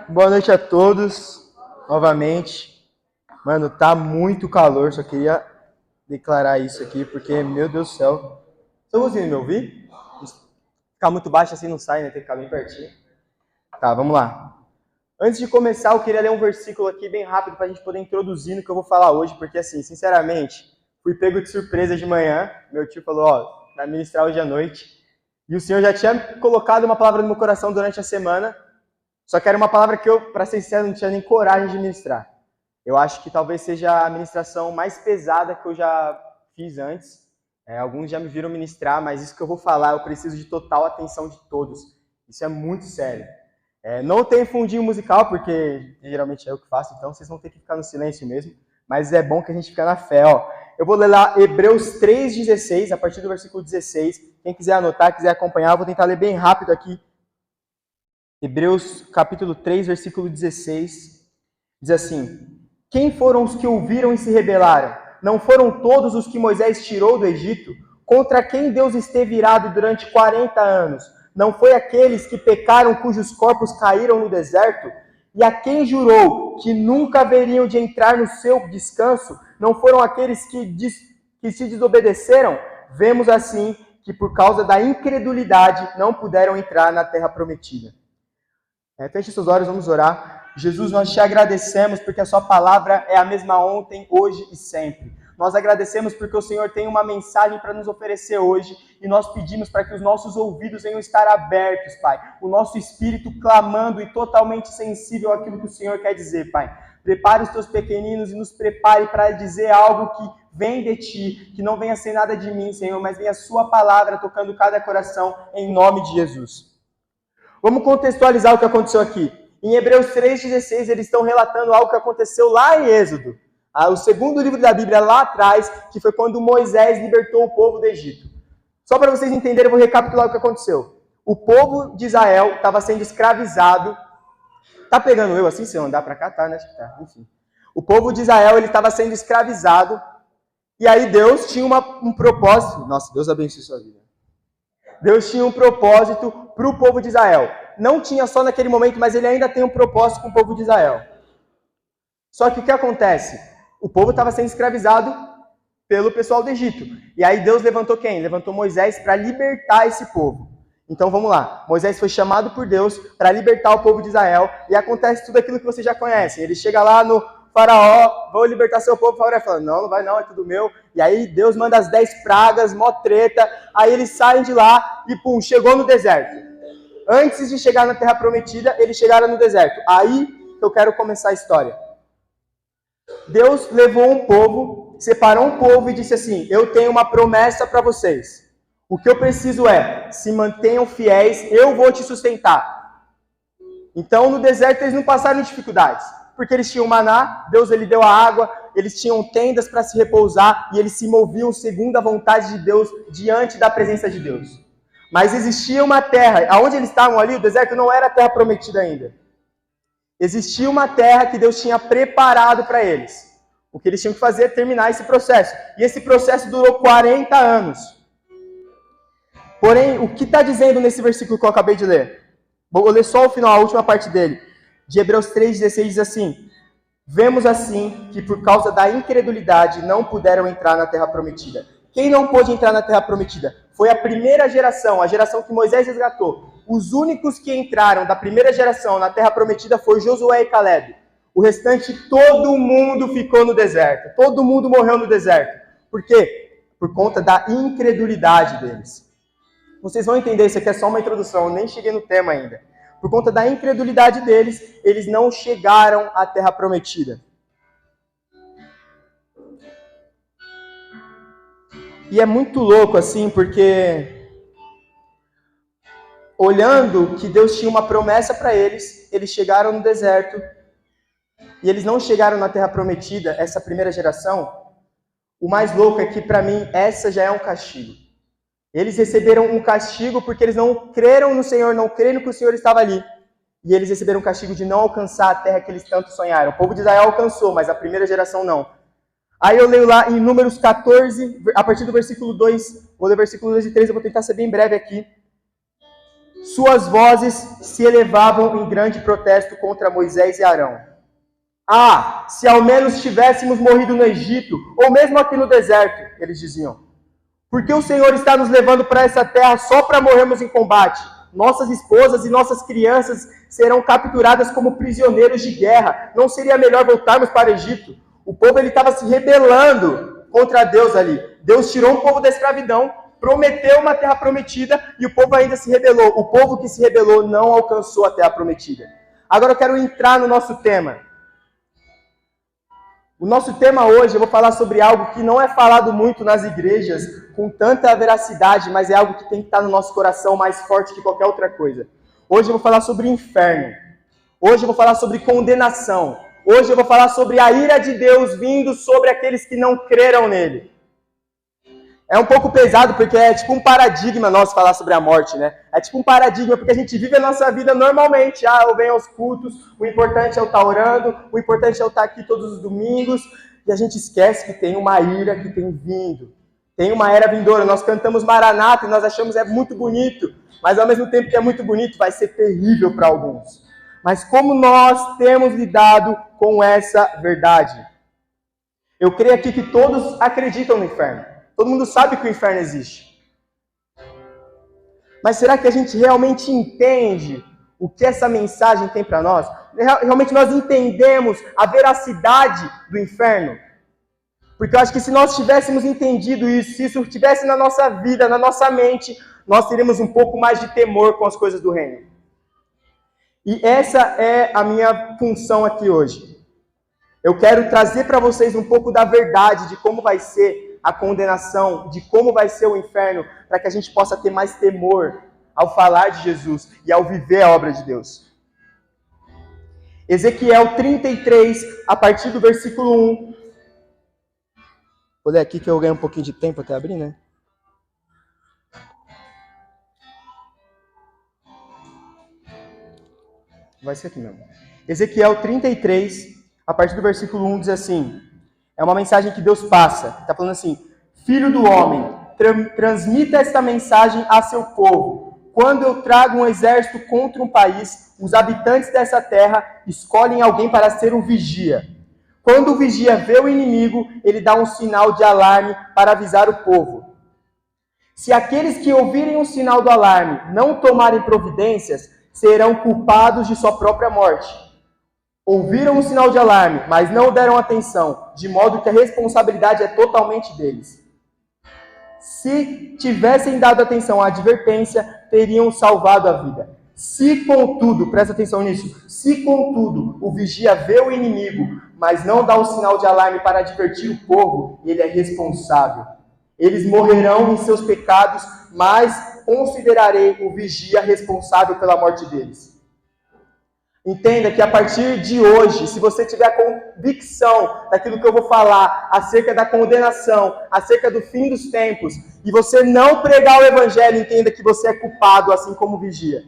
Boa noite a todos, novamente. Mano, tá muito calor, só queria declarar isso aqui, porque, meu Deus do céu. Estão conseguindo me ouvir? Ficar muito baixo assim não sai, né? Tem que ficar bem pertinho. Tá, vamos lá. Antes de começar, eu queria ler um versículo aqui bem rápido pra gente poder introduzir no que eu vou falar hoje, porque assim, sinceramente, fui pego de surpresa de manhã. Meu tio falou, ó, vai ministrar hoje à noite. E o Senhor já tinha colocado uma palavra no meu coração durante a semana. Só que era uma palavra que eu, para ser sincero, não tinha nem coragem de ministrar. Eu acho que talvez seja a ministração mais pesada que eu já fiz antes. Alguns já me viram ministrar, mas isso que eu vou falar, eu preciso de total atenção de todos. Isso é muito sério. Não tem fundinho musical, porque geralmente é eu que faço, então vocês vão ter que ficar no silêncio mesmo. Mas é bom que a gente fique na fé. Ó. Eu vou ler lá Hebreus 3,16, a partir do versículo 16. Quem quiser anotar, quiser acompanhar, eu vou tentar ler bem rápido aqui. Hebreus capítulo 3, versículo 16, diz assim: Quem foram os que ouviram e se rebelaram? Não foram todos os que Moisés tirou do Egito? Contra quem Deus esteve irado durante 40 anos? Não foi aqueles que pecaram cujos corpos caíram no deserto? E a quem jurou que nunca haveriam de entrar no seu descanso? Não foram aqueles que se desobedeceram? Vemos assim que por causa da incredulidade não puderam entrar na terra prometida. Feche seus olhos, vamos orar. Jesus, nós te agradecemos porque a sua palavra é a mesma ontem, hoje e sempre. Nós agradecemos porque o Senhor tem uma mensagem para nos oferecer hoje e nós pedimos para que os nossos ouvidos venham estar abertos, Pai. O nosso espírito clamando e totalmente sensível àquilo que o Senhor quer dizer, Pai. Prepare os teus pequeninos e nos prepare para dizer algo que vem de Ti, que não venha ser nada de mim, Senhor, mas venha a sua palavra tocando cada coração em nome de Jesus. Vamos contextualizar o que aconteceu aqui. Em Hebreus 3,16, eles estão relatando algo que aconteceu lá em Êxodo. O segundo livro da Bíblia lá atrás, que foi quando Moisés libertou o povo do Egito. Só para vocês entenderem, eu vou recapitular o que aconteceu. O povo de Israel estava sendo escravizado. Tá pegando eu assim, se eu andar para cá? Tá, né? Acho que tá. Enfim. O povo de Israel estava sendo escravizado. E aí Deus tinha um propósito. Nossa, Deus abençoe sua vida. Deus tinha um propósito para o povo de Israel. Não tinha só naquele momento, mas ele ainda tem um propósito com o povo de Israel. Só que o que acontece? O povo estava sendo escravizado pelo pessoal do Egito. E aí Deus levantou quem? Levantou Moisés para libertar esse povo. Então vamos lá. Moisés foi chamado por Deus para libertar o povo de Israel. E acontece tudo aquilo que vocês já conhecem. Ele chega lá no Faraó, vou libertar seu povo. O Faraó fala, não vai não, é tudo meu. E aí Deus manda as 10 pragas, mó treta. Aí eles saem de lá e pum, chegou no deserto. Antes de chegar na Terra Prometida, eles chegaram no deserto. Aí que eu quero começar a história. Deus levou um povo, separou um povo e disse assim, eu tenho uma promessa para vocês. O que eu preciso é, se mantenham fiéis, eu vou te sustentar. Então no deserto eles não passaram dificuldades. Porque eles tinham maná, Deus ele deu a água, eles tinham tendas para se repousar e eles se moviam segundo a vontade de Deus, diante da presença de Deus. Mas existia uma terra, aonde eles estavam ali, o deserto não era a terra prometida ainda. Existia uma terra que Deus tinha preparado para eles. O que eles tinham que fazer é terminar esse processo. E esse processo durou 40 anos. Porém, o que está dizendo nesse versículo que eu acabei de ler? Vou ler só o final, a última parte dele. De Hebreus 3,16 diz assim, vemos assim que por causa da incredulidade não puderam entrar na terra prometida. Quem não pôde entrar na terra prometida? Foi a primeira geração, a geração que Moisés resgatou. Os únicos que entraram da primeira geração na terra prometida foi Josué e Caleb. O restante, todo mundo ficou no deserto. Todo mundo morreu no deserto. Por quê? Por conta da incredulidade deles. Vocês vão entender, isso aqui é só uma introdução, eu nem cheguei no tema ainda. Por conta da incredulidade deles, eles não chegaram à terra prometida. E é muito louco assim, porque olhando que Deus tinha uma promessa para eles, eles chegaram no deserto e eles não chegaram na Terra Prometida, essa primeira geração. O mais louco é que, para mim, essa já é um castigo. Eles receberam um castigo porque eles não creram no Senhor, não creram que o Senhor estava ali. E eles receberam um castigo de não alcançar a terra que eles tanto sonharam. O povo de Israel alcançou, mas a primeira geração não. Aí eu leio lá em Números 14, a partir do versículo 2, vou ler versículo 2 e 3, eu vou tentar ser bem breve aqui. Suas vozes se elevavam em grande protesto contra Moisés e Arão. Ah, se ao menos tivéssemos morrido no Egito, ou mesmo aqui no deserto, eles diziam. Porque o Senhor está nos levando para essa terra só para morrermos em combate. Nossas esposas e nossas crianças serão capturadas como prisioneiros de guerra. Não seria melhor voltarmos para o Egito? O povo estava se rebelando contra Deus ali. Deus tirou o povo da escravidão, prometeu uma terra prometida e o povo ainda se rebelou. O povo que se rebelou não alcançou a terra prometida. Agora eu quero entrar no nosso tema. O nosso tema hoje, eu vou falar sobre algo que não é falado muito nas igrejas com tanta veracidade, mas é algo que tem que estar no nosso coração mais forte que qualquer outra coisa. Hoje eu vou falar sobre inferno. Hoje eu vou falar sobre condenação. Hoje eu vou falar sobre a ira de Deus vindo sobre aqueles que não creram nele. É um pouco pesado porque é tipo um paradigma nosso falar sobre a morte, né? É tipo um paradigma porque a gente vive a nossa vida normalmente. Eu venho aos cultos, o importante é eu estar orando, o importante é eu estar aqui todos os domingos. E a gente esquece que tem uma ira que tem vindo. Tem uma era vindoura. Nós cantamos Maranata e nós achamos é muito bonito. Mas ao mesmo tempo que é muito bonito, vai ser terrível para alguns. Mas como nós temos lidado com essa verdade? Eu creio aqui que todos acreditam no inferno. Todo mundo sabe que o inferno existe. Mas será que a gente realmente entende o que essa mensagem tem para nós? Realmente nós entendemos a veracidade do inferno? Porque eu acho que se nós tivéssemos entendido isso, se isso estivesse na nossa vida, na nossa mente, nós teríamos um pouco mais de temor com as coisas do reino. E essa é a minha função aqui hoje. Eu quero trazer para vocês um pouco da verdade de como vai ser a condenação, de como vai ser o inferno, para que a gente possa ter mais temor ao falar de Jesus e ao viver a obra de Deus. Ezequiel 33, a partir do versículo 1. Vou ler aqui que eu ganho um pouquinho de tempo até abrir, né? Vai ser aqui mesmo. Ezequiel 33, a partir do versículo 1, diz assim... É uma mensagem que Deus passa. Está falando assim: Filho do homem, transmita esta mensagem a seu povo. Quando eu trago um exército contra um país, os habitantes dessa terra escolhem alguém para ser um vigia. Quando o vigia vê o inimigo, ele dá um sinal de alarme para avisar o povo. Se aqueles que ouvirem o sinal do alarme não tomarem providências, serão culpados de sua própria morte. Ouviram o sinal de alarme, mas não deram atenção, de modo que a responsabilidade é totalmente deles. Se tivessem dado atenção à advertência, teriam salvado a vida. Se, contudo, presta atenção nisso, se, contudo, o vigia vê o inimigo, mas não dá o sinal de alarme para advertir o povo, ele é responsável. Eles morrerão em seus pecados, mas considerarei o vigia responsável pela morte deles. Entenda que a partir de hoje, se você tiver convicção daquilo que eu vou falar acerca da condenação, acerca do fim dos tempos, e você não pregar o evangelho, entenda que você é culpado, assim como vigia.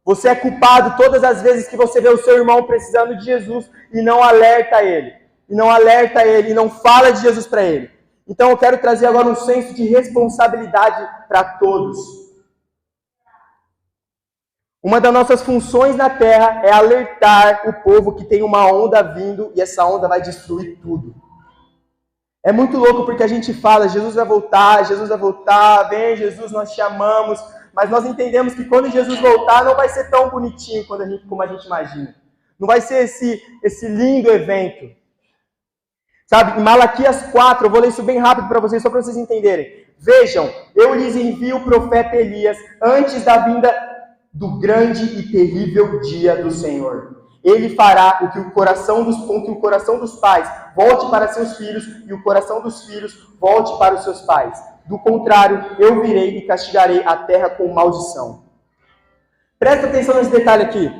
Você é culpado todas as vezes que você vê o seu irmão precisando de Jesus e não alerta ele. E não fala de Jesus para ele. Então eu quero trazer agora um senso de responsabilidade para todos. Uma das nossas funções na Terra é alertar o povo que tem uma onda vindo e essa onda vai destruir tudo. É muito louco porque a gente fala, Jesus vai voltar, vem Jesus, nós te amamos, mas nós entendemos que quando Jesus voltar não vai ser tão bonitinho como a gente imagina. Não vai ser esse lindo evento. Sabe, em Malaquias 4, eu vou ler isso bem rápido para vocês, só para vocês entenderem. Vejam, eu lhes envio o profeta Elias antes da vinda do grande e terrível dia do Senhor. Ele fará com que o coração dos pais volte para seus filhos e o coração dos filhos volte para os seus pais. Do contrário, eu virei e castigarei a terra com maldição. Presta atenção nesse detalhe aqui.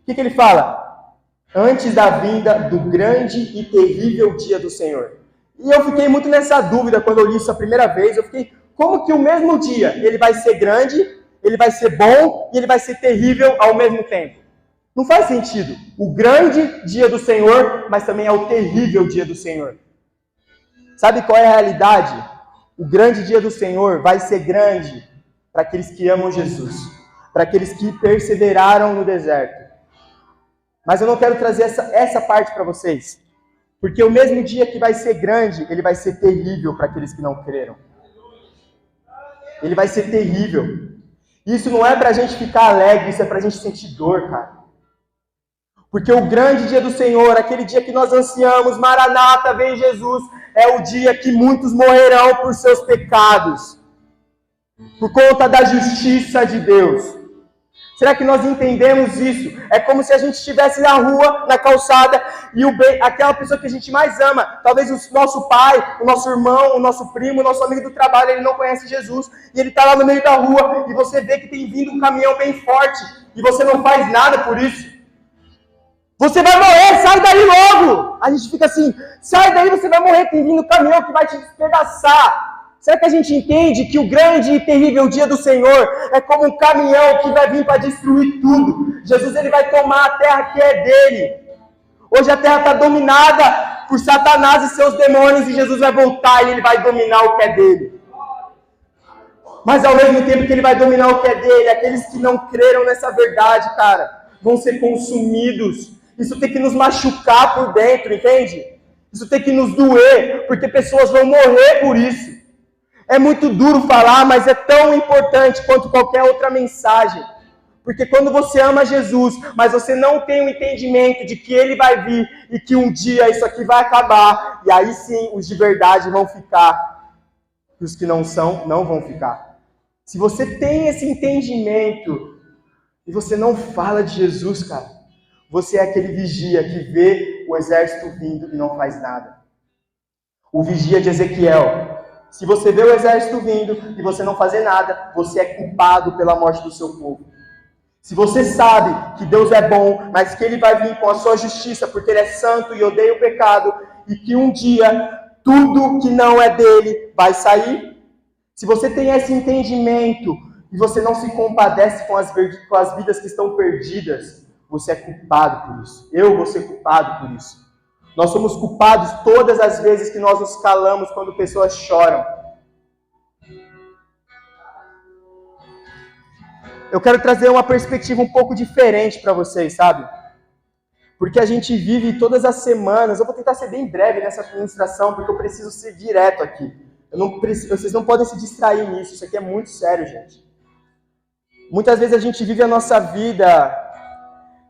O que ele fala? Antes da vinda do grande e terrível dia do Senhor. E eu fiquei muito nessa dúvida quando eu li isso a primeira vez. Eu fiquei, como que o mesmo dia ele vai ser grande, ele vai ser bom e ele vai ser terrível ao mesmo tempo? Não faz sentido. O grande dia do Senhor, mas também é o terrível dia do Senhor. Sabe qual é a realidade? O grande dia do Senhor vai ser grande para aqueles que amam Jesus, para aqueles que perseveraram no deserto. Mas eu não quero trazer essa parte para vocês, porque o mesmo dia que vai ser grande, ele vai ser terrível para aqueles que não creram. Ele vai ser terrível. Isso não é para a gente ficar alegre, isso é para a gente sentir dor, cara. Porque o grande dia do Senhor, aquele dia que nós ansiamos, Maranata, vem Jesus, é o dia que muitos morrerão por seus pecados, por conta da justiça de Deus. Será que nós entendemos isso? É como se a gente estivesse na rua, na calçada, e aquela pessoa que a gente mais ama, talvez o nosso pai, o nosso irmão, o nosso primo, o nosso amigo do trabalho, ele não conhece Jesus, e ele está lá no meio da rua, e você vê que tem vindo um caminhão bem forte, e você não faz nada por isso. Você vai morrer, sai daí logo! A gente fica assim, sai daí, você vai morrer, tem vindo um caminhão que vai te despedaçar. Será que a gente entende que o grande e terrível dia do Senhor é como um caminhão que vai vir para destruir tudo? Jesus ele vai tomar a terra que é dele. Hoje a terra está dominada por Satanás e seus demônios e Jesus vai voltar e ele vai dominar o que é dele. Mas ao mesmo tempo que ele vai dominar o que é dele, aqueles que não creram nessa verdade, cara, vão ser consumidos. Isso tem que nos machucar por dentro, entende? Isso tem que nos doer, porque pessoas vão morrer por isso. É muito duro falar, mas é tão importante quanto qualquer outra mensagem. Porque quando você ama Jesus, mas você não tem o entendimento de que Ele vai vir e que um dia isso aqui vai acabar, e aí sim os de verdade vão ficar, e os que não são, não vão ficar. Se você tem esse entendimento e você não fala de Jesus, cara, você é aquele vigia que vê o exército vindo e não faz nada. O vigia de Ezequiel. Se você vê o exército vindo e você não fazer nada, você é culpado pela morte do seu povo. Se você sabe que Deus é bom, mas que Ele vai vir com a sua justiça, porque Ele é santo e odeia o pecado, e que um dia tudo que não é dele vai sair. Se você tem esse entendimento e você não se compadece com as vidas que estão perdidas, você é culpado por isso. Eu vou ser culpado por isso. Nós somos culpados todas as vezes que nós nos calamos quando pessoas choram. Eu quero trazer uma perspectiva um pouco diferente para vocês, sabe? Porque a gente vive todas as semanas, eu vou tentar ser bem breve nessa ministração, porque eu preciso ser direto aqui. Vocês não podem se distrair nisso, isso aqui é muito sério, gente. Muitas vezes a gente vive a nossa vida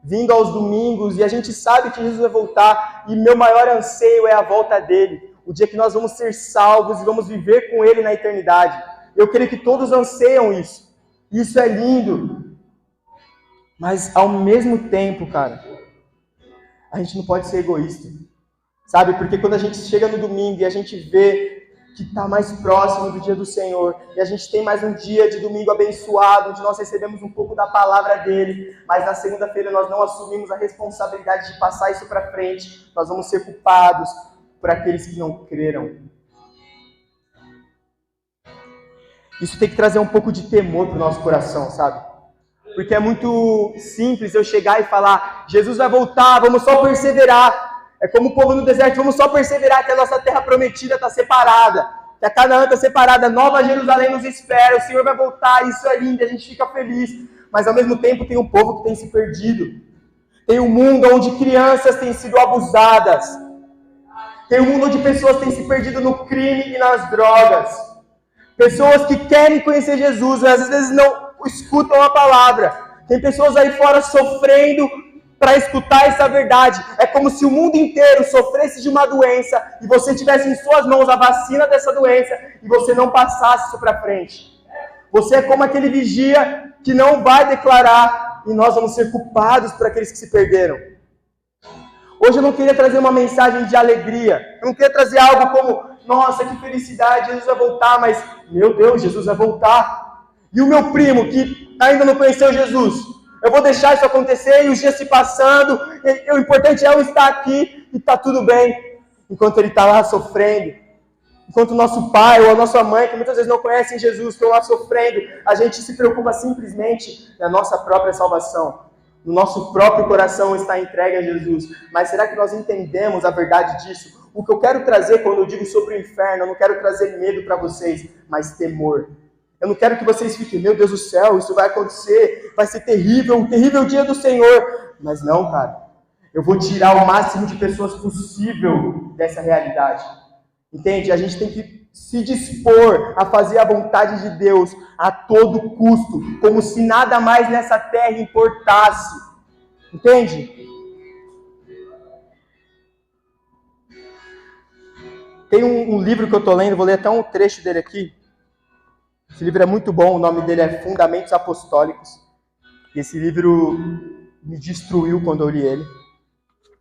vindo aos domingos, e a gente sabe que Jesus vai voltar, e meu maior anseio é a volta dele, o dia que nós vamos ser salvos e vamos viver com ele na eternidade. Eu creio que todos anseiam isso. Isso é lindo. Mas ao mesmo tempo, cara, a gente não pode ser egoísta. Sabe? Porque quando a gente chega no domingo e a gente vê que está mais próximo do dia do Senhor, e a gente tem mais um dia de domingo abençoado, onde nós recebemos um pouco da palavra dele, mas na segunda-feira nós não assumimos a responsabilidade de passar isso para frente, nós vamos ser culpados por aqueles que não creram. Isso tem que trazer um pouco de temor para o nosso coração, sabe? Porque é muito simples eu chegar e falar, Jesus vai voltar, vamos só perseverar. É como o povo no deserto, vamos só perseverar que a nossa terra prometida está separada, que a Canaã está separada, Nova Jerusalém nos espera, o Senhor vai voltar, isso é lindo, a gente fica feliz. Mas ao mesmo tempo tem um povo que tem se perdido. Tem um mundo onde crianças têm sido abusadas. Tem um mundo onde pessoas têm se perdido no crime e nas drogas. Pessoas que querem conhecer Jesus, mas às vezes não escutam a palavra. Tem pessoas aí fora sofrendo para escutar essa verdade. É como se o mundo inteiro sofresse de uma doença e você tivesse em suas mãos a vacina dessa doença e você não passasse isso para frente. Você é como aquele vigia que não vai declarar e nós vamos ser culpados por aqueles que se perderam. Hoje eu não queria trazer uma mensagem de alegria. Eu não queria trazer algo como, nossa, que felicidade, Jesus vai voltar, mas, meu Deus, Jesus vai voltar. E o meu primo, que ainda não conheceu Jesus, Eu vou deixar isso acontecer e os dias se passando, e o importante é eu estar aqui e tá tudo bem. Enquanto ele está lá sofrendo. Enquanto o nosso pai ou a nossa mãe, que muitas vezes não conhecem Jesus, estão lá sofrendo, a gente se preocupa simplesmente na nossa própria salvação. No nosso próprio coração está entregue a Jesus. Mas será que nós entendemos a verdade disso? O que eu quero trazer quando eu digo sobre o inferno, eu não quero trazer medo para vocês, mas temor. Eu não quero que vocês fiquem, meu Deus do céu, isso vai acontecer, vai ser terrível, um terrível dia do Senhor. Mas não, cara. Eu vou tirar o máximo de pessoas possível dessa realidade. Entende? A gente tem que se dispor a fazer a vontade de Deus a todo custo, como se nada mais nessa terra importasse. Entende? Tem um livro que eu estou lendo, vou ler até um trecho dele aqui. Esse livro é muito bom, o nome dele é Fundamentos Apostólicos. E esse livro me destruiu quando eu li ele.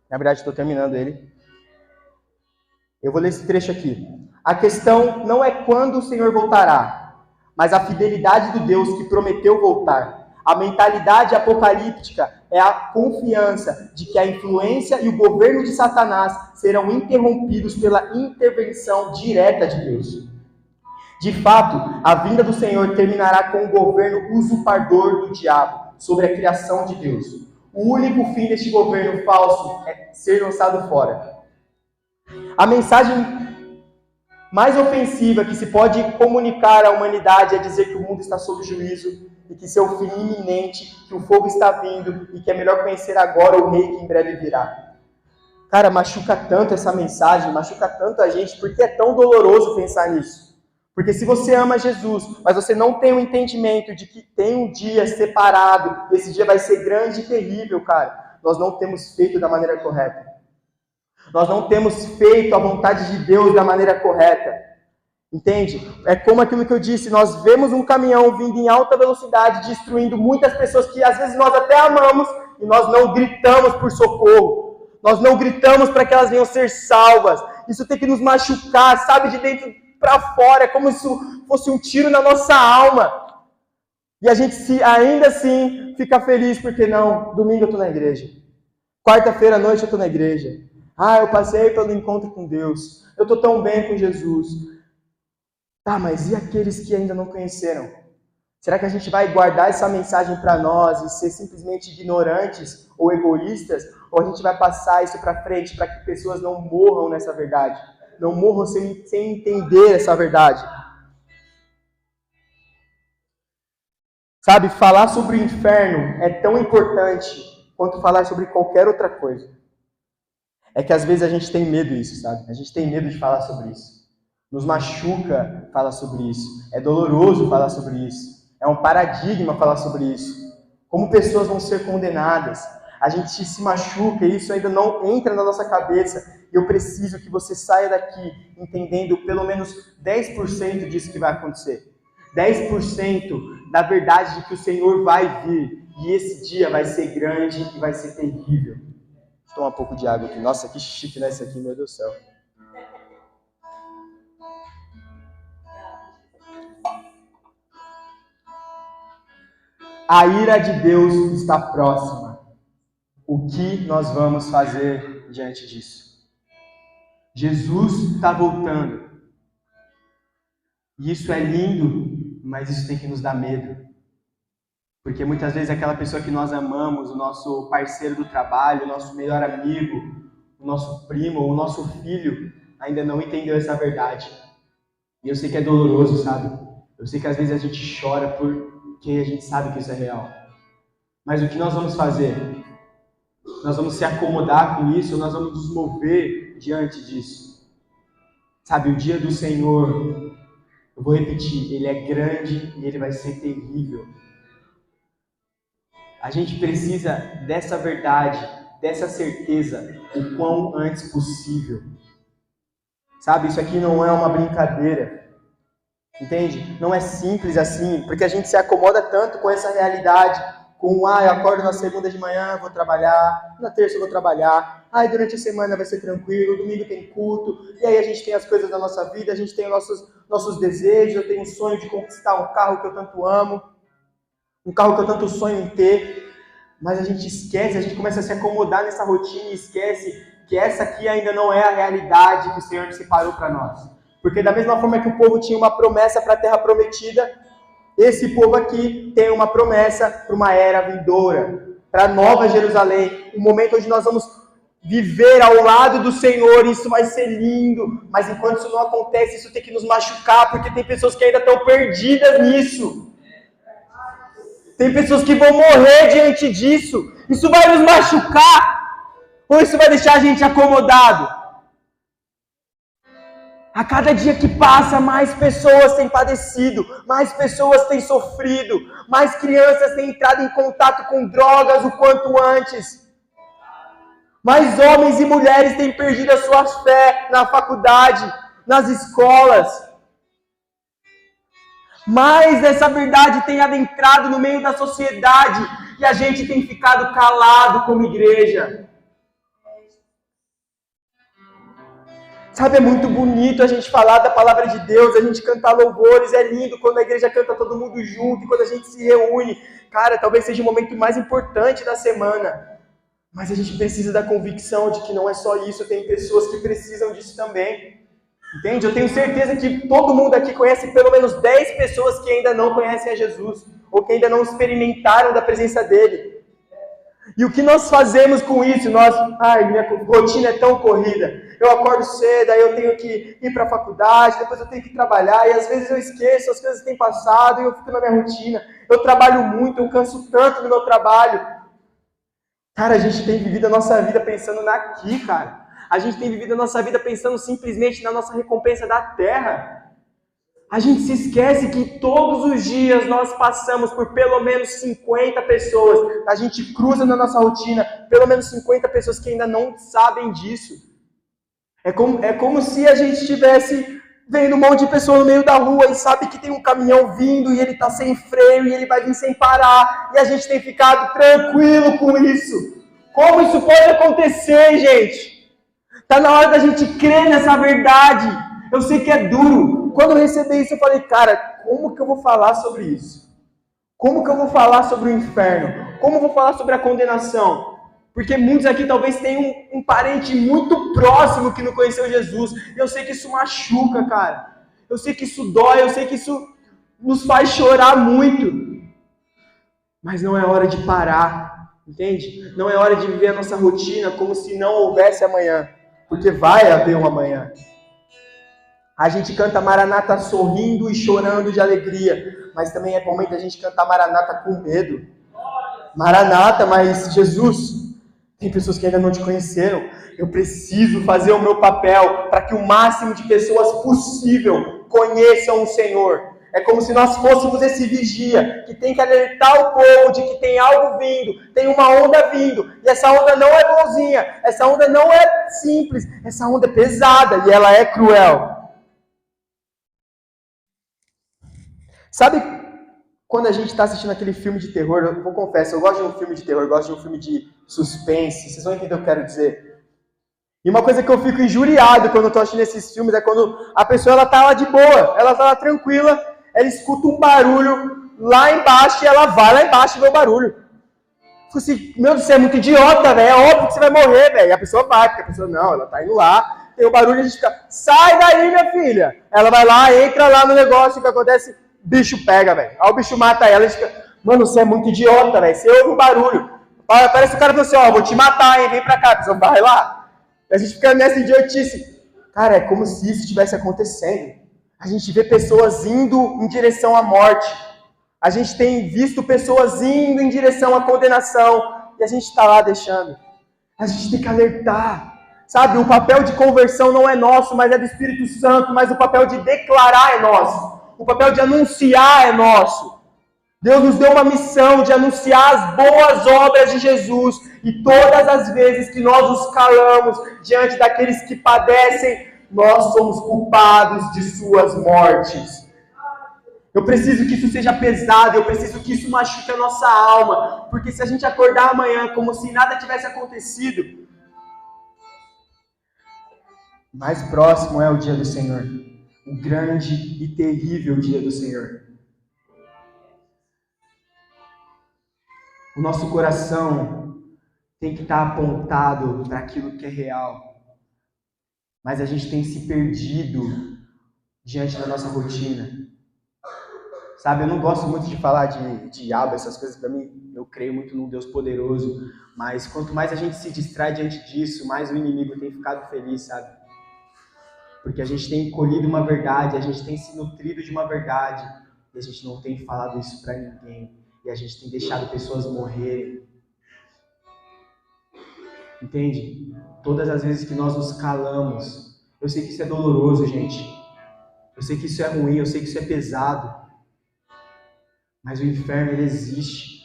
Na verdade, estou terminando ele. Eu vou ler esse trecho aqui. A questão não é quando o Senhor voltará, mas a fidelidade do Deus que prometeu voltar. A mentalidade apocalíptica é a confiança de que a influência e o governo de Satanás serão interrompidos pela intervenção direta de Deus. De fato, a vinda do Senhor terminará com o governo usurpador do diabo sobre a criação de Deus. O único fim deste governo falso é ser lançado fora. A mensagem mais ofensiva que se pode comunicar à humanidade é dizer que o mundo está sob juízo e que seu fim iminente, que o fogo está vindo e que é melhor conhecer agora o rei que em breve virá. Cara, machuca tanto essa mensagem, machuca tanto a gente, porque é tão doloroso pensar nisso. Porque se você ama Jesus, mas você não tem o entendimento de que tem um dia separado, esse dia vai ser grande e terrível, cara, nós não temos feito da maneira correta. Nós não temos feito a vontade de Deus da maneira correta. Entende? É como aquilo que eu disse, nós vemos um caminhão vindo em alta velocidade, destruindo muitas pessoas que às vezes nós até amamos, e nós não gritamos por socorro. Nós não gritamos para que elas venham ser salvas. Isso tem que nos machucar, sabe, de dentro para fora, é como se fosse um tiro na nossa alma. E a gente ainda assim fica feliz, porque não, domingo eu estou na igreja. Quarta-feira à noite eu estou na igreja. Eu passei pelo encontro com Deus. Eu estou tão bem com Jesus. Tá, mas e aqueles que ainda não conheceram? Será que a gente vai guardar essa mensagem para nós e ser simplesmente ignorantes ou egoístas? Ou a gente vai passar isso para frente para que pessoas não morram nessa verdade? Não morram sem entender essa verdade? Sabe, falar sobre o inferno é tão importante quanto falar sobre qualquer outra coisa. É que às vezes a gente tem medo disso, sabe? A gente tem medo de falar sobre isso. Nos machuca falar sobre isso. É doloroso falar sobre isso. É um paradigma falar sobre isso. Como pessoas vão ser condenadas. A gente se machuca e isso ainda não entra na nossa cabeça. E eu preciso que você saia daqui entendendo pelo menos 10% disso que vai acontecer. 10% da verdade de que o Senhor vai vir. E esse dia vai ser grande e vai ser terrível. Vou tomar um pouco de água aqui. Nossa, que chique, né? Isso aqui, meu Deus do céu. A ira de Deus está próxima. O que nós vamos fazer diante disso? Jesus está voltando. E isso é lindo, mas isso tem que nos dar medo. Porque muitas vezes aquela pessoa que nós amamos, o nosso parceiro do trabalho, o nosso melhor amigo, o nosso primo, o nosso filho, ainda não entendeu essa verdade. E eu sei que é doloroso, sabe? Eu sei que às vezes a gente chora porque a gente sabe que isso é real. Mas o que nós vamos fazer? Nós vamos se acomodar com isso, ou nós vamos nos mover diante disso? Sabe, o dia do Senhor, eu vou repetir, ele é grande e ele vai ser terrível. A gente precisa dessa verdade, dessa certeza, o quão antes possível. Sabe, isso aqui não é uma brincadeira. Entende? Não é simples assim, porque a gente se acomoda tanto com essa realidade, com, eu acordo na segunda de manhã, vou trabalhar, na terça eu vou trabalhar, durante a semana vai ser tranquilo, domingo tem culto, e aí a gente tem as coisas da nossa vida, a gente tem os nossos desejos, eu tenho um sonho de conquistar um carro que eu tanto amo, um carro que eu tanto sonho em ter. Mas a gente esquece, a gente começa a se acomodar nessa rotina e esquece que essa aqui ainda não é a realidade que o Senhor separou para nós. Porque da mesma forma que o povo tinha uma promessa para a terra prometida, esse povo aqui tem uma promessa para uma era vindoura, para a Nova Jerusalém, um momento onde nós vamos viver ao lado do Senhor, isso vai ser lindo, mas enquanto isso não acontece, isso tem que nos machucar, porque tem pessoas que ainda estão perdidas nisso. Tem pessoas que vão morrer diante disso. Isso vai nos machucar? Ou isso vai deixar a gente acomodado? A cada dia que passa, mais pessoas têm padecido, mais pessoas têm sofrido, mais crianças têm entrado em contato com drogas o quanto antes. Mais homens e mulheres têm perdido a sua fé na faculdade, nas escolas. Mais essa verdade tem adentrado no meio da sociedade e a gente tem ficado calado como igreja. Sabe, é muito bonito a gente falar da palavra de Deus, a gente cantar louvores, é lindo quando a igreja canta todo mundo junto, e quando a gente se reúne. Cara, talvez seja o momento mais importante da semana. Mas a gente precisa da convicção de que não é só isso, tem pessoas que precisam disso também. Entende? Eu tenho certeza que todo mundo aqui conhece pelo menos 10 pessoas que ainda não conhecem a Jesus, ou que ainda não experimentaram da presença dele. E o que nós fazemos com isso? Minha rotina é tão corrida. Eu acordo cedo, aí eu tenho que ir para a faculdade, depois eu tenho que trabalhar, e às vezes eu esqueço, as coisas têm passado, e eu fico na minha rotina. Eu trabalho muito, eu canso tanto no meu trabalho. Cara, a gente tem vivido a nossa vida pensando naqui, cara. A gente tem vivido a nossa vida pensando simplesmente na nossa recompensa da terra. A gente se esquece que todos os dias nós passamos por pelo menos 50 pessoas. A gente cruza na nossa rotina pelo menos 50 pessoas que ainda não sabem disso. É como se a gente estivesse vendo um monte de pessoa no meio da rua e sabe que tem um caminhão vindo e ele está sem freio e ele vai vir sem parar. E a gente tem ficado tranquilo com isso. Como isso pode acontecer, gente? Está na hora da gente crer nessa verdade. Eu sei que é duro. Quando eu recebi isso, eu falei, cara, como que eu vou falar sobre isso? Como que eu vou falar sobre o inferno? Como eu vou falar sobre a condenação? Porque muitos aqui talvez tenham um parente muito próximo que não conheceu Jesus. E eu sei que isso machuca, cara. Eu sei que isso dói, eu sei que isso nos faz chorar muito. Mas não é hora de parar, entende? Não é hora de viver a nossa rotina como se não houvesse amanhã. Porque vai haver um amanhã. A gente canta Maranata sorrindo e chorando de alegria, mas também é momento da gente cantar Maranata com medo. Maranata, mas Jesus, tem pessoas que ainda não te conheceram. Eu preciso fazer o meu papel para que o máximo de pessoas possível conheçam o Senhor. É como se nós fôssemos esse vigia que tem que alertar o povo de que tem algo vindo, tem uma onda vindo. E essa onda não é bonzinha, essa onda não é simples, essa onda é pesada e ela é cruel. Sabe quando a gente está assistindo aquele filme de terror? Eu vou confessar, eu gosto de um filme de terror, eu gosto de um filme de suspense, vocês vão entender o que eu quero dizer. E uma coisa que eu fico injuriado quando eu estou assistindo esses filmes é quando a pessoa ela tá lá de boa, ela tá lá tranquila, ela escuta um barulho lá embaixo e ela vai lá embaixo e vê o barulho. Fico assim, meu Deus, você é muito idiota, velho, é óbvio que você vai morrer, velho. E a pessoa vai, porque a pessoa não, ela tá indo lá, tem o barulho e a gente fica, sai daí, minha filha. Ela vai lá, entra lá no negócio, o que acontece? Bicho pega, velho. Aí o bicho mata ela e fica, mano, você é muito idiota, velho, você ouve um barulho. Parece que o cara falou assim, ó, vou te matar, hein, vem pra cá, a pessoa vai lá. E a gente fica nessa idiotice. Cara, é como se isso estivesse acontecendo. A gente vê pessoas indo em direção à morte. A gente tem visto pessoas indo em direção à condenação. E a gente está lá deixando. A gente tem que alertar. Sabe, o papel de conversão não é nosso, mas é do Espírito Santo. Mas o papel de declarar é nosso. O papel de anunciar é nosso. Deus nos deu uma missão de anunciar as boas obras de Jesus. E todas as vezes que nós nos calamos diante daqueles que padecem, nós somos culpados de suas mortes. Eu preciso que isso seja pesado, eu preciso que isso machuque a nossa alma. Porque se a gente acordar amanhã como se nada tivesse acontecido, mais próximo é o dia do Senhor. O grande e terrível dia do Senhor. O nosso coração tem que estar apontado para aquilo que é real. Mas a gente tem se perdido diante da nossa rotina. Sabe, eu não gosto muito de falar de diabo, essas coisas para mim. Eu creio muito num Deus poderoso. Mas quanto mais a gente se distrai diante disso, mais o inimigo tem ficado feliz, sabe? Porque a gente tem colhido uma verdade, a gente tem se nutrido de uma verdade, e a gente não tem falado isso para ninguém. E a gente tem deixado pessoas morrerem. Entende? Todas as vezes que nós nos calamos, eu sei que isso é doloroso, gente. Eu sei que isso é ruim, eu sei que isso é pesado. Mas o inferno, ele existe.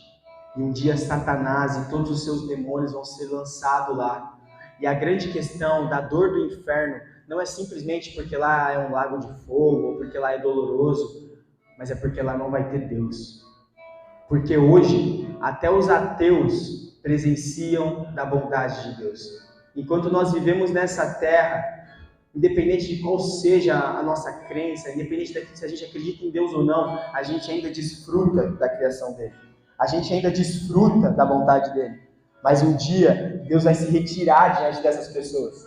E um dia Satanás e todos os seus demônios vão ser lançados lá. E a grande questão da dor do inferno não é simplesmente porque lá é um lago de fogo, ou porque lá é doloroso, mas é porque lá não vai ter Deus. Porque hoje, até os ateus presenciam da bondade de Deus. Enquanto nós vivemos nessa terra, independente de qual seja a nossa crença, independente de se a gente acredita em Deus ou não, a gente ainda desfruta da criação dele. A gente ainda desfruta da bondade dele. Mas um dia, Deus vai se retirar diante dessas pessoas.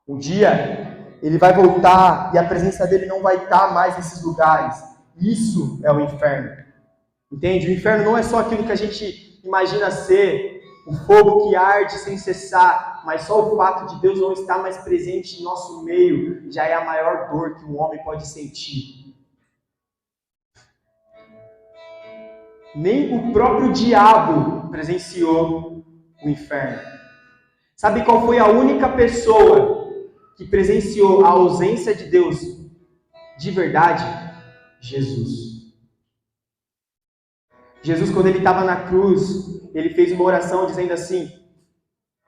Um dia, ele vai voltar e a presença dele não vai estar mais nesses lugares. Isso é o inferno. Entende? O inferno não é só aquilo que a gente imagina ser, o fogo que arde sem cessar, mas só o fato de Deus não estar mais presente em nosso meio já é a maior dor que um homem pode sentir. Nem o próprio diabo presenciou o inferno. Sabe qual foi a única pessoa que presenciou a ausência de Deus de verdade? Jesus. Jesus, quando ele estava na cruz, ele fez uma oração dizendo assim: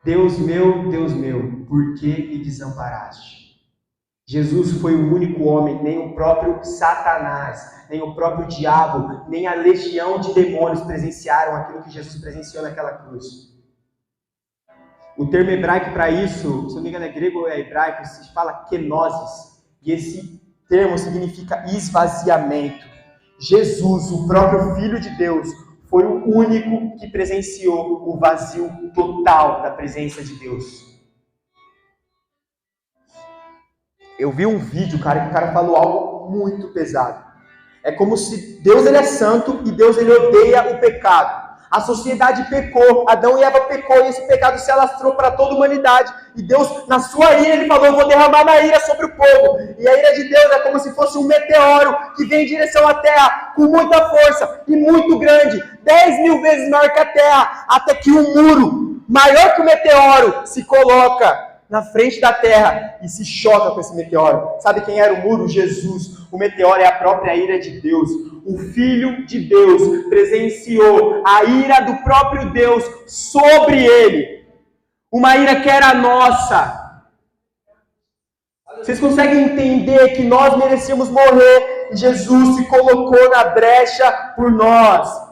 Deus meu, por que me desamparaste? Jesus foi o único homem, nem o próprio Satanás, nem o próprio diabo, nem a legião de demônios presenciaram aquilo que Jesus presenciou naquela cruz. O termo hebraico para isso, se não me engano é grego ou é hebraico, se fala kenosis, e esse termo significa esvaziamento. Jesus, o próprio Filho de Deus, foi o único que presenciou o vazio total da presença de Deus. Eu vi um vídeo, cara, que o cara falou algo muito pesado. É como se Deus, ele é santo e Deus, ele odeia o pecado. A sociedade pecou, Adão e Eva pecou e esse pecado se alastrou para toda a humanidade. E Deus, na sua ira, ele falou: eu vou derramar uma ira sobre o povo. E a ira de Deus é como se fosse um meteoro que vem em direção à terra com muita força e muito grande, 10.000 vezes maior que a terra, até que um muro maior que o meteoro se coloca na frente da terra e se choca com esse meteoro. Sabe quem era o muro? Jesus. O meteoro é a própria ira de Deus. O Filho de Deus presenciou a ira do próprio Deus sobre ele. Uma ira que era nossa. Vocês conseguem entender que nós merecíamos morrer e Jesus se colocou na brecha por nós.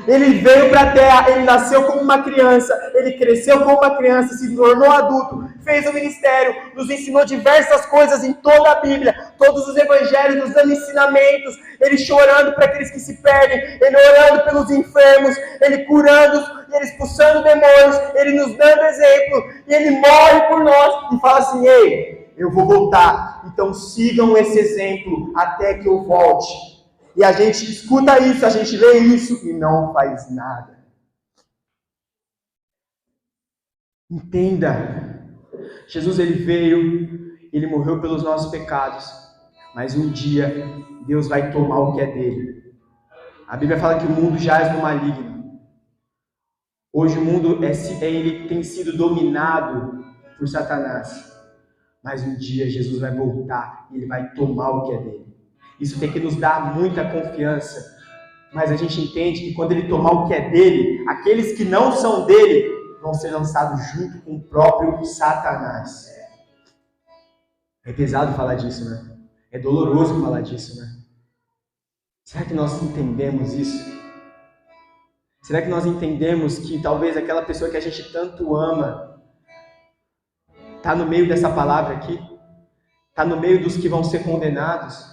Ele veio para a terra, ele nasceu como uma criança, ele cresceu como uma criança, se tornou adulto, fez o ministério, nos ensinou diversas coisas em toda a Bíblia, todos os evangelhos, nos dando ensinamentos, ele chorando para aqueles que se perdem, ele orando pelos enfermos, ele curando, ele expulsando demônios, ele nos dando exemplo, e ele morre por nós e fala assim: ei, eu vou voltar, então sigam esse exemplo até que eu volte. E a gente escuta isso, a gente lê isso e não faz nada. Entenda, Jesus, ele veio, ele morreu pelos nossos pecados, mas um dia Deus vai tomar o que é dele. A Bíblia fala que o mundo jaz no maligno. Hoje o mundo ele tem sido dominado por Satanás, mas um dia Jesus vai voltar e ele vai tomar o que é dele. Isso tem que nos dar muita confiança. Mas a gente entende que quando ele tomar o que é dele, aqueles que não são dele vão ser lançados junto com o próprio Satanás. É pesado falar disso, né? É doloroso falar disso, né? Será que nós entendemos isso? Será que nós entendemos que talvez aquela pessoa que a gente tanto ama está no meio dessa palavra aqui? Está no meio dos que vão ser condenados?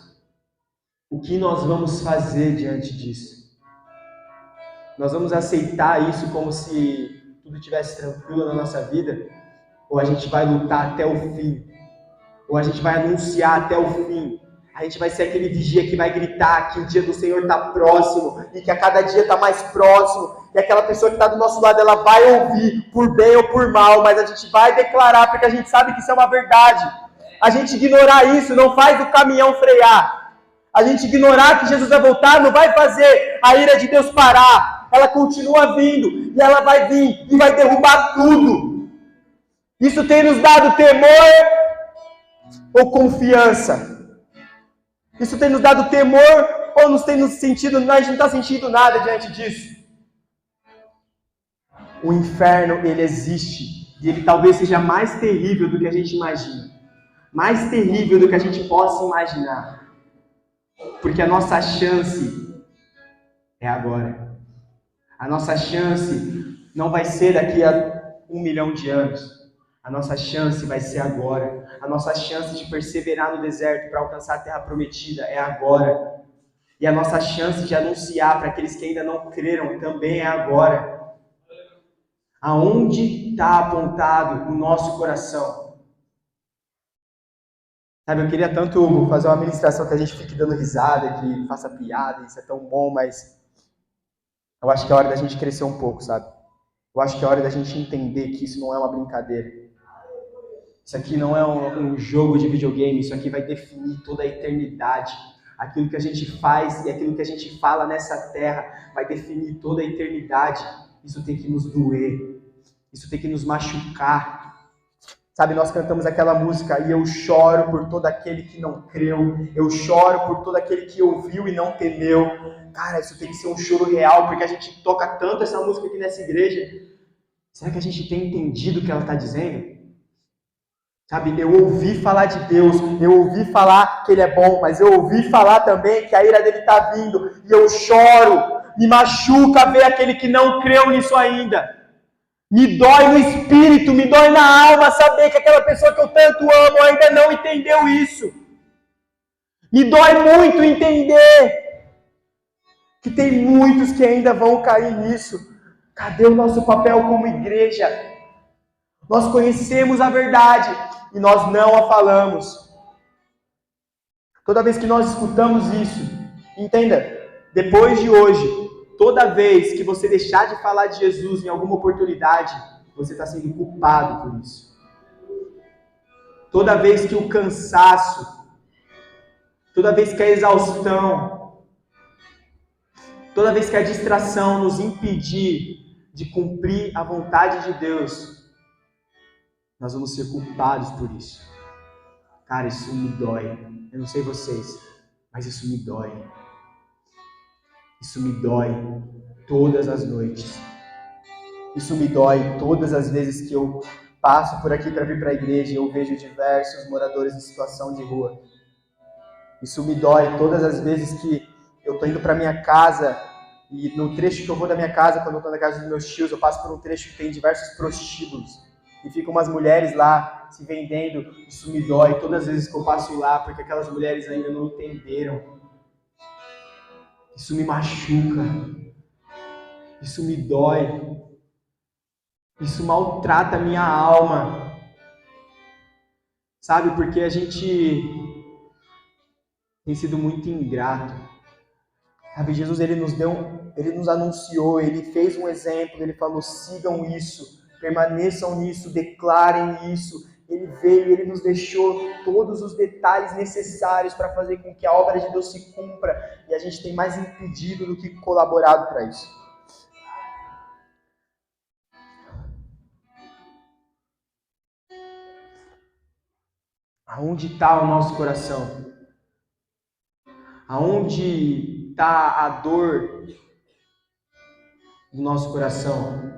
O que nós vamos fazer diante disso? Nós vamos aceitar isso como se tudo estivesse tranquilo na nossa vida? Ou a gente vai lutar até o fim? Ou a gente vai anunciar até o fim? A gente vai ser aquele vigia que vai gritar que o dia do Senhor está próximo e que a cada dia está mais próximo, e aquela pessoa que está do nosso lado, ela vai ouvir por bem ou por mal, mas a gente vai declarar porque a gente sabe que isso é uma verdade. A gente ignorar isso não faz o caminhão frear. A gente ignorar que Jesus vai voltar não vai fazer a ira de Deus parar. Ela continua vindo e ela vai vir e vai derrubar tudo. Isso tem nos dado temor ou confiança? Isso tem nos dado temor ou nos tem nos sentido, a gente não está sentindo nada diante disso? O inferno, ele existe. E ele talvez seja mais terrível do que a gente imagina. Mais terrível do que a gente possa imaginar. Porque a nossa chance é agora. A nossa chance não vai ser daqui a 1 milhão de anos. A nossa chance vai ser agora. A nossa chance de perseverar no deserto para alcançar a terra prometida é agora. E a nossa chance de anunciar para aqueles que ainda não creram também é agora. Aonde está apontado o nosso coração? Sabe, eu queria tanto fazer uma ministração que a gente fique dando risada, que faça piada, isso é tão bom, mas eu acho que é hora da gente crescer um pouco, sabe? Eu acho que é hora da gente entender que isso não é uma brincadeira. Isso aqui não é um jogo de videogame, isso aqui vai definir toda a eternidade. Aquilo que a gente faz e aquilo que a gente fala nessa terra vai definir toda a eternidade. Isso tem que nos doer, isso tem que nos machucar. Sabe, nós cantamos aquela música, e eu choro por todo aquele que não creu, eu choro por todo aquele que ouviu e não temeu. Cara, isso tem que ser um choro real, porque a gente toca tanto essa música aqui nessa igreja. Será que a gente tem entendido o que ela está dizendo? Sabe, eu ouvi falar de Deus, eu ouvi falar que Ele é bom, mas eu ouvi falar também que a ira dele está vindo, e eu choro, me machuca ver aquele que não creu nisso ainda. Me dói no espírito, me dói na alma saber que aquela pessoa que eu tanto amo ainda não entendeu isso. Me dói muito entender que tem muitos que ainda vão cair nisso. Cadê o nosso papel como igreja? Nós conhecemos a verdade e nós não a falamos. Toda vez que nós escutamos isso, entenda, depois de hoje, toda vez que você deixar de falar de Jesus em alguma oportunidade, você está sendo culpado por isso. Toda vez que o cansaço, toda vez que a exaustão, toda vez que a distração nos impedir de cumprir a vontade de Deus, nós vamos ser culpados por isso. Cara, isso me dói. Eu não sei vocês, mas isso me dói. Isso me dói todas as noites. Isso me dói todas as vezes que eu passo por aqui para vir para a igreja e eu vejo diversos moradores em situação de rua. Isso me dói todas as vezes que eu estou indo para minha casa e no trecho que eu vou da minha casa, quando eu estou na casa dos meus tios, eu passo por um trecho que tem diversos prostíbulos. E ficam umas mulheres lá se vendendo. Isso me dói todas as vezes que eu passo lá, porque aquelas mulheres ainda não entenderam. Isso me machuca. Isso me dói. Isso maltrata a minha alma. Sabe, porque a gente tem sido muito ingrato. Sabe, Jesus, ele nos anunciou, ele fez um exemplo, ele falou, sigam isso. Permaneçam nisso, declarem isso. Ele veio, ele nos deixou todos os detalhes necessários para fazer com que a obra de Deus se cumpra. E a gente tem mais impedido do que colaborado para isso. Aonde está o nosso coração? Aonde está a dor do nosso coração?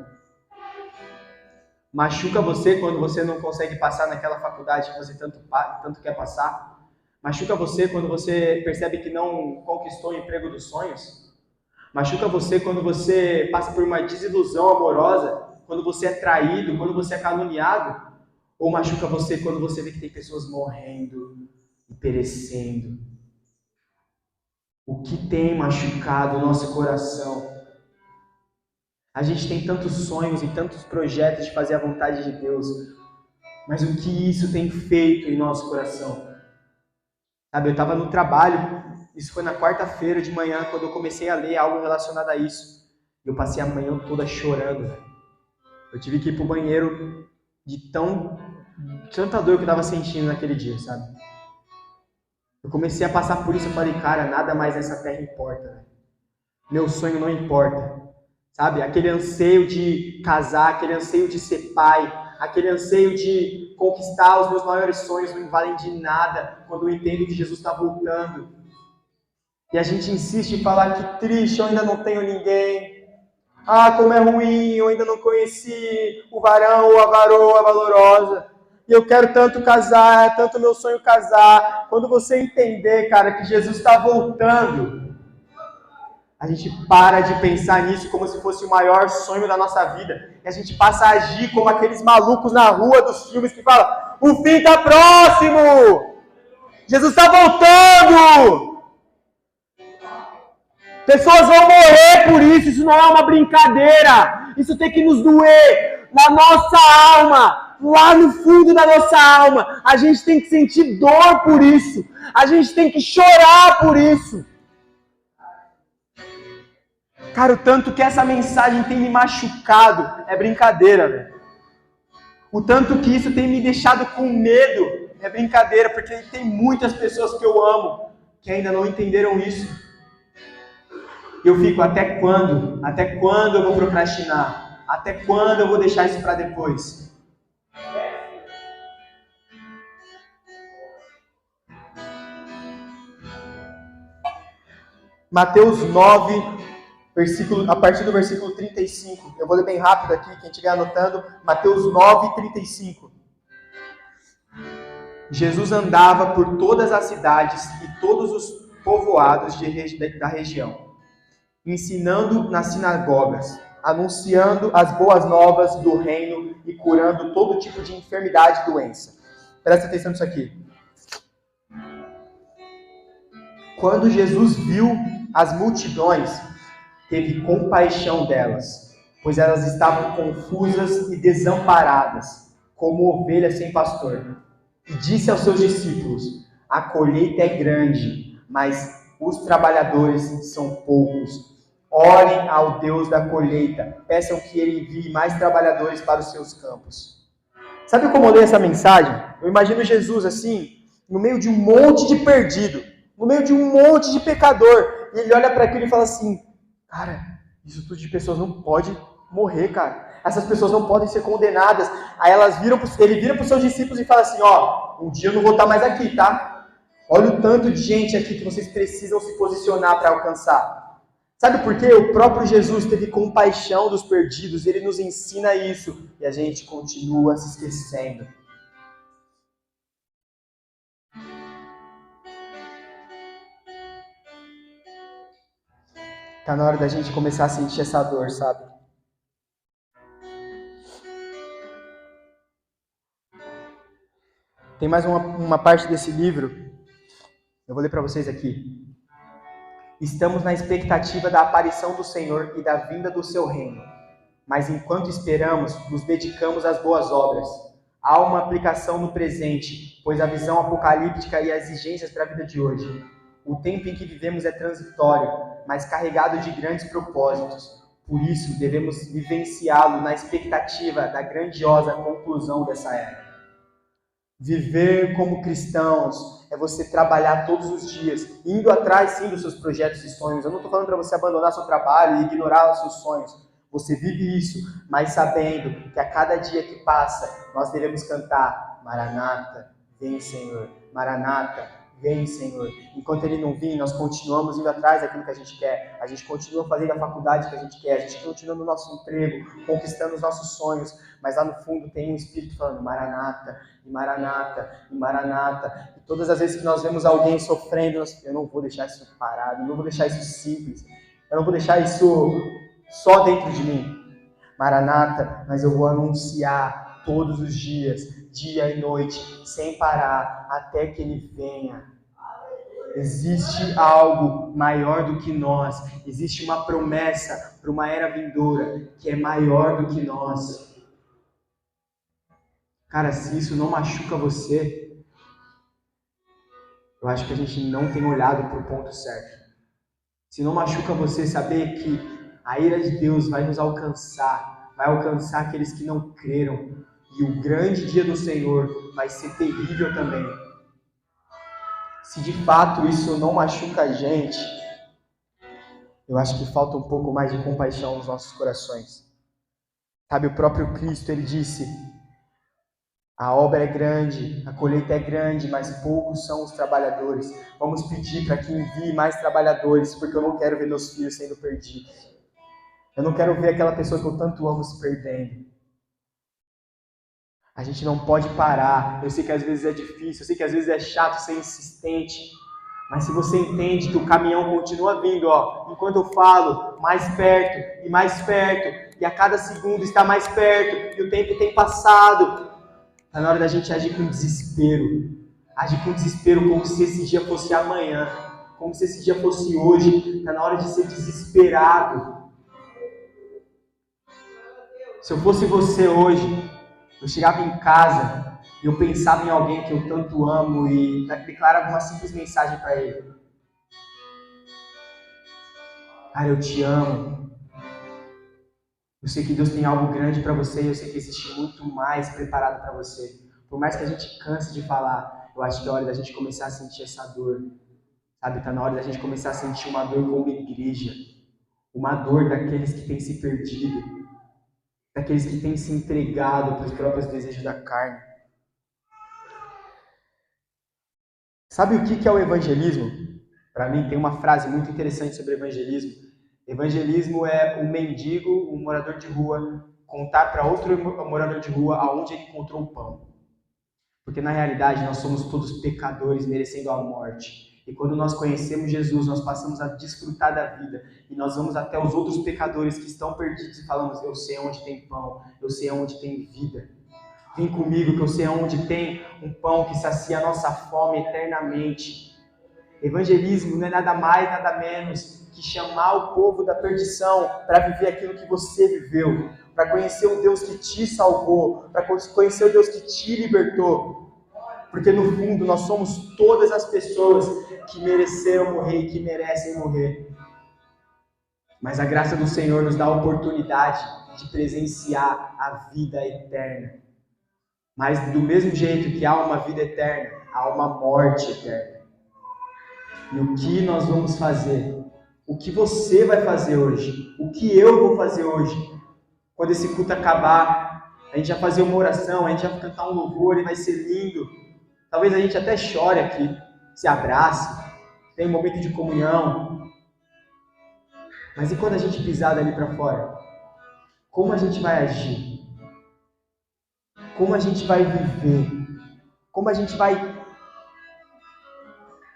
Machuca você quando você não consegue passar naquela faculdade que você tanto quer passar? Machuca você quando você percebe que não conquistou o emprego dos sonhos? Machuca você quando você passa por uma desilusão amorosa? Quando você é traído? Quando você é caluniado? Ou machuca você quando você vê que tem pessoas morrendo e perecendo? O que tem machucado o nosso coração? A gente tem tantos sonhos e tantos projetos de fazer a vontade de Deus, mas o que isso tem feito em nosso coração? Sabe, eu estava no trabalho, isso foi na quarta-feira de manhã, quando eu comecei a ler algo relacionado a isso. Eu passei a manhã toda chorando, velho. Eu tive que ir pro banheiro de tanta dor que eu estava sentindo naquele dia, sabe? Eu comecei a passar por isso, eu falei, cara, nada mais nessa terra importa, velho. Meu sonho não importa, sabe? Aquele anseio de casar, aquele anseio de ser pai, aquele anseio de conquistar os meus maiores sonhos não valem de nada quando eu entendo que Jesus está voltando. E a gente insiste em falar que triste, eu ainda não tenho ninguém. Ah, como é ruim, eu ainda não conheci o varão ou a varoa, a valorosa. E eu quero tanto casar, é tanto meu sonho casar. Quando você entender, cara, que Jesus está voltando, a gente para de pensar nisso como se fosse o maior sonho da nossa vida. E a gente passa a agir como aqueles malucos na rua dos filmes que falam: o fim está próximo! Jesus está voltando! Pessoas vão morrer por isso, isso não é uma brincadeira. Isso tem que nos doer na nossa alma, lá no fundo da nossa alma. A gente tem que sentir dor por isso. A gente tem que chorar por isso. Cara, o tanto que essa mensagem tem me machucado é brincadeira, velho. O tanto que isso tem me deixado com medo é brincadeira, porque tem muitas pessoas que eu amo que ainda não entenderam isso. Eu fico, até quando? Até quando eu vou procrastinar? Até quando eu vou deixar isso para depois? Mateus 9, a partir do versículo 35. Eu vou ler bem rápido aqui, quem estiver anotando. Mateus 9, 35. Jesus andava por todas as cidades e todos os povoados da região, ensinando nas sinagogas, anunciando as boas novas do reino e curando todo tipo de enfermidade e doença. Presta atenção nisso aqui. Quando Jesus viu as multidões, teve compaixão delas, pois elas estavam confusas e desamparadas, como ovelhas sem pastor. E disse aos seus discípulos: a colheita é grande, mas os trabalhadores são poucos. Orem ao Deus da colheita, peçam que Ele envie mais trabalhadores para os seus campos. Sabe como eu li essa mensagem? Eu imagino Jesus assim, no meio de um monte de perdido, no meio de um monte de pecador, e Ele olha para aquilo e fala assim: cara, isso tudo de pessoas não pode morrer, cara. Essas pessoas não podem ser condenadas. Aí ele vira para os seus discípulos e fala assim: ó, um dia eu não vou estar mais aqui, tá? Olha o tanto de gente aqui que vocês precisam se posicionar para alcançar. Sabe por quê? O próprio Jesus teve compaixão dos perdidos, ele nos ensina isso, e a gente continua se esquecendo. Tá na hora da gente começar a sentir essa dor, sabe? Tem mais uma parte desse livro, eu vou ler para vocês aqui. Estamos na expectativa da aparição do Senhor e da vinda do seu reino. Mas enquanto esperamos, nos dedicamos às boas obras. Há uma aplicação no presente, pois a visão apocalíptica e as exigências para a vida de hoje. O tempo em que vivemos é transitório, mas carregado de grandes propósitos. Por isso, devemos vivenciá-lo na expectativa da grandiosa conclusão dessa era. Viver como cristãos é você trabalhar todos os dias, indo atrás sim dos seus projetos e sonhos. Eu não estou falando para você abandonar seu trabalho e ignorar os seus sonhos. Você vive isso, mas sabendo que a cada dia que passa, nós devemos cantar: Maranata, vem Senhor, Maranata, vem Senhor. Enquanto Ele não vir, nós continuamos indo atrás daquilo que a gente quer. A gente continua fazendo a faculdade que a gente quer, a gente continua no nosso emprego, conquistando os nossos sonhos, mas lá no fundo tem um Espírito falando: Maranata, e Maranata, e Maranata. E todas as vezes que nós vemos alguém sofrendo, eu não vou deixar isso parado, eu não vou deixar isso simples, eu não vou deixar isso só dentro de mim. Maranata, mas eu vou anunciar todos os dias, dia e noite, sem parar, até que Ele venha. Existe algo maior do que nós. Existe uma promessa para uma era vindoura que é maior do que nós. Cara, se isso não machuca você, eu acho que a gente não tem olhado para o ponto certo. Se não machuca você saber que a ira de Deus vai nos alcançar, vai alcançar aqueles que não creram, e o grande dia do Senhor vai ser terrível também. Se de fato isso não machuca a gente, eu acho que falta um pouco mais de compaixão nos nossos corações. Sabe, o próprio Cristo, ele disse: a obra é grande, a colheita é grande, mas poucos são os trabalhadores. Vamos pedir para que envie mais trabalhadores, porque eu não quero ver meus filhos sendo perdidos. Eu não quero ver aquela pessoa que eu tanto amo se perdendo. A gente não pode parar. Eu sei que às vezes é difícil, eu sei que às vezes é chato ser insistente, mas se você entende que o caminhão continua vindo, enquanto eu falo, mais perto, e a cada segundo está mais perto, e o tempo tem passado, está na hora da gente agir com desespero. Agir com desespero como se esse dia fosse amanhã, como se esse dia fosse hoje. Está na hora de ser desesperado. Se eu fosse você hoje, eu chegava em casa e eu pensava em alguém que eu tanto amo e declarava uma simples mensagem para ele. Cara, eu te amo. Eu sei que Deus tem algo grande para você e eu sei que existe muito mais preparado para você. Por mais que a gente canse de falar, eu acho que é hora da gente começar a sentir essa dor. Sabe, está na hora da gente começar a sentir uma dor como igreja. Uma dor daqueles que têm se perdido. Daqueles que têm se entregado para os próprios desejos da carne. Sabe o que é o evangelismo? Para mim tem uma frase muito interessante sobre evangelismo. Evangelismo é um mendigo, um morador de rua, contar para outro morador de rua aonde ele encontrou o pão. Porque na realidade nós somos todos pecadores merecendo a morte. E quando nós conhecemos Jesus, nós passamos a desfrutar da vida. E nós vamos até os outros pecadores que estão perdidos e falamos: eu sei onde tem pão, eu sei onde tem vida. Vem comigo que eu sei onde tem um pão que sacia a nossa fome eternamente. Evangelismo não é nada mais, nada menos que chamar o povo da perdição para viver aquilo que você viveu. Para conhecer o Deus que te salvou, para conhecer o Deus que te libertou. Porque no fundo nós somos todas as pessoas que mereceram morrer e que merecem morrer. Mas a graça do Senhor nos dá a oportunidade de presenciar a vida eterna. Mas do mesmo jeito que há uma vida eterna, há uma morte eterna. E o que nós vamos fazer? O que você vai fazer hoje? O que eu vou fazer hoje? Quando esse culto acabar, a gente vai fazer uma oração, a gente vai cantar um louvor e vai ser lindo. Talvez a gente até chore aqui, se abrace, tenha um momento de comunhão. Mas e quando a gente pisar dali para fora? Como a gente vai agir? Como a gente vai viver? Como a gente vai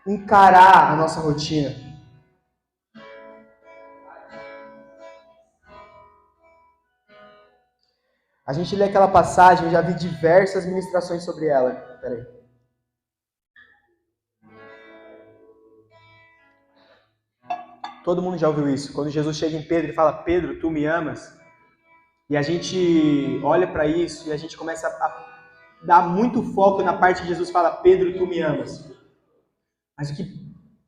encarar a nossa rotina? A gente lê aquela passagem, eu já vi diversas ministrações sobre ela. Peraí. Todo mundo já ouviu isso. Quando Jesus chega em Pedro e fala: Pedro, tu me amas? E a gente olha para isso e a gente começa a dar muito foco na parte que Jesus fala: Pedro, tu me amas. Mas o que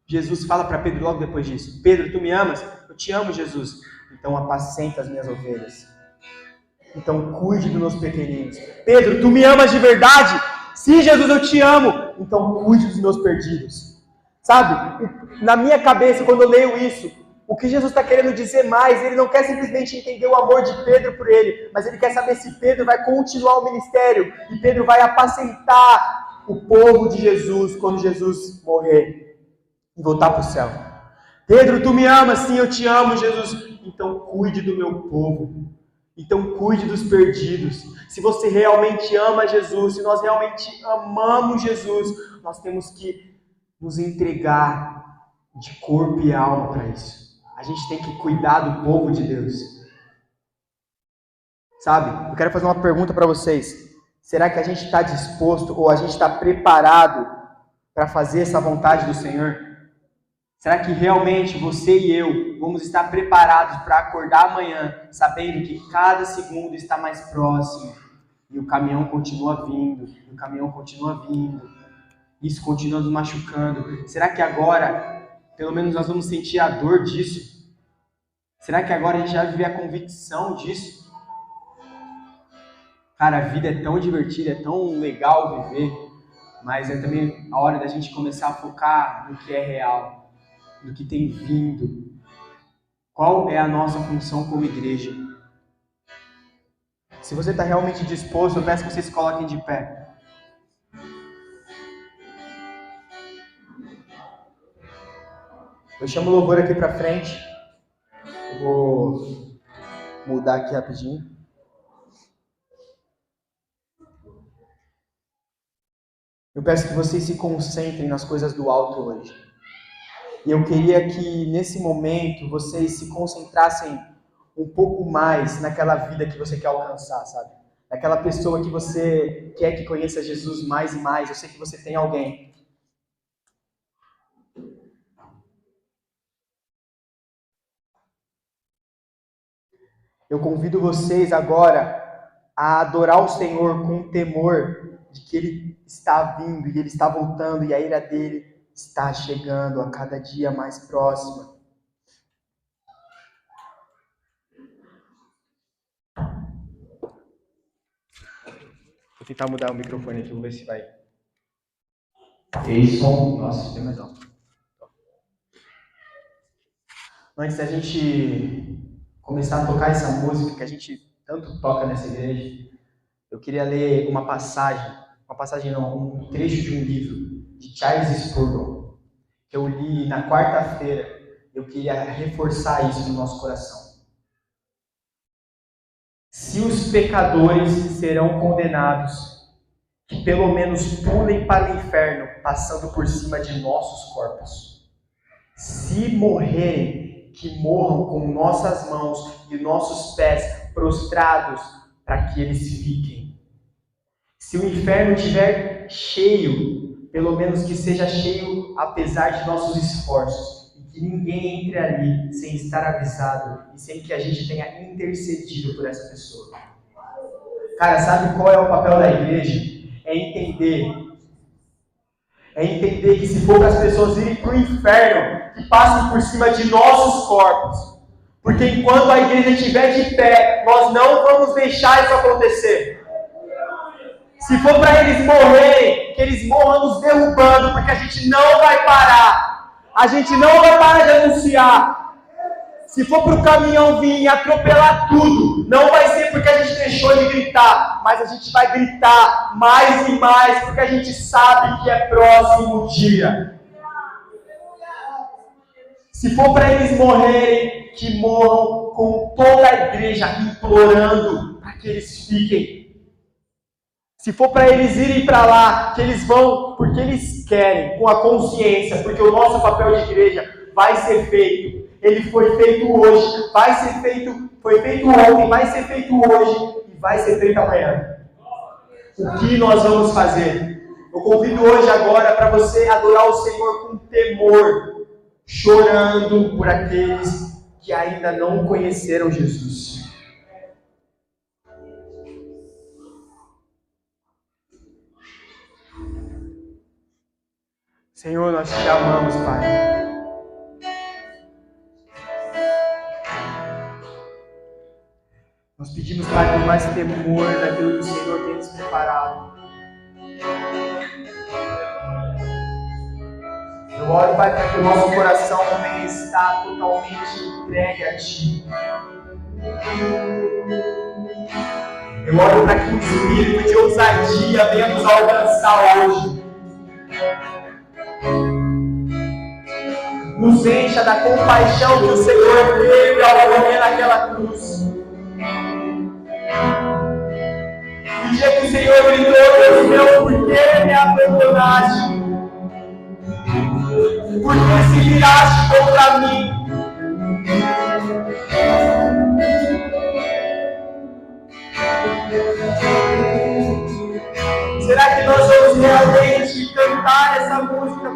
Jesus fala para Pedro logo depois disso? Pedro, tu me amas? Eu te amo, Jesus. Então apacenta as minhas ovelhas. Então cuide dos meus pequeninos. Pedro, tu me amas de verdade? Sim, Jesus, eu te amo. Então cuide dos meus perdidos. Sabe, na minha cabeça, quando eu leio isso, o que Jesus está querendo dizer mais, ele não quer simplesmente entender o amor de Pedro por ele, mas ele quer saber se Pedro vai continuar o ministério e Pedro vai apacentar o povo de Jesus quando Jesus morrer e voltar para o céu. Pedro, tu me amas? Sim, eu te amo, Jesus. Então cuide do meu povo. Então cuide dos perdidos. Se você realmente ama Jesus, se nós realmente amamos Jesus, nós temos que nos entregar de corpo e alma para isso. A gente tem que cuidar do povo de Deus. Sabe? Eu quero fazer uma pergunta para vocês. Será que a gente está disposto ou a gente está preparado para fazer essa vontade do Senhor? Será que realmente você e eu vamos estar preparados para acordar amanhã, sabendo que cada segundo está mais próximo e o caminhão continua vindo, e o caminhão continua vindo, isso continua nos machucando? Será que agora, pelo menos nós vamos sentir a dor disso? Será que agora a gente vai viver a convicção disso? Cara, a vida é tão divertida, é tão legal viver, mas é também a hora da gente começar a focar no que é real, no que tem vindo. Qual é a nossa função como igreja? Se você está realmente disposto, eu peço que vocês se coloquem de pé. Eu chamo o louvor aqui para frente. Eu vou mudar aqui rapidinho. Eu peço que vocês se concentrem nas coisas do alto hoje. E eu queria que nesse momento vocês se concentrassem um pouco mais naquela vida que você quer alcançar, sabe? Naquela pessoa que você quer que conheça Jesus mais e mais. Eu sei que você tem alguém. Eu convido vocês agora a adorar o Senhor com temor de que Ele está vindo e Ele está voltando e a ira dele está chegando a cada dia mais próxima. Vou tentar mudar o microfone aqui, vou ver se vai. Ei, som. Nossa, tem mais alto. Antes da gente começar a tocar essa música que a gente tanto toca nessa igreja, eu queria ler uma passagem não, um trecho de um livro de Charles Spurgeon, que eu li na quarta-feira. Eu queria reforçar isso no nosso coração. Se os pecadores serão condenados, que pelo menos pulem para o inferno, passando por cima de nossos corpos. Se morrerem, que morram com nossas mãos e nossos pés prostrados, para que eles fiquem. Se o inferno estiver cheio, pelo menos que seja cheio apesar de nossos esforços, e que ninguém entre ali sem estar avisado e sem que a gente tenha intercedido por essa pessoa. Cara, sabe qual é o papel da igreja? É entender que se for para as pessoas irem para o inferno, que passem por cima de nossos corpos. Porque enquanto a igreja estiver de pé, nós não vamos deixar isso acontecer. Se for para eles morrerem, que eles morram nos derrubando, porque a gente não vai parar. A gente não vai parar de anunciar. Se for para o caminhão vir e atropelar tudo, não vai ser porque a gente deixou de gritar, mas a gente vai gritar mais e mais, porque a gente sabe que é próximo o dia. Se for para eles morrerem, que morram com toda a igreja implorando para que eles fiquem. Se for para eles irem para lá, que eles vão porque eles querem, com a consciência, porque o nosso papel de igreja vai ser feito. Ele foi feito hoje, vai ser feito, foi feito ontem, vai ser feito hoje e vai ser feito amanhã. O que nós vamos fazer? Eu convido hoje agora para você adorar o Senhor com temor, chorando por aqueles que ainda não conheceram Jesus. Senhor, nós te amamos, Pai. Nós pedimos, Pai, por mais temor daquilo que o Senhor tem nos preparado. Eu oro, Pai, para que o nosso coração venha estar totalmente entregue a Ti. Eu oro para que o espírito de ousadia venha nos alcançar hoje. Nos encha da compaixão que o Senhor teve ao morrer naquela cruz. O dia que o Senhor gritou, Deus meu, por que me abandonaste? Por que se viraste contra mim? Será que nós vamos realmente cantar essa música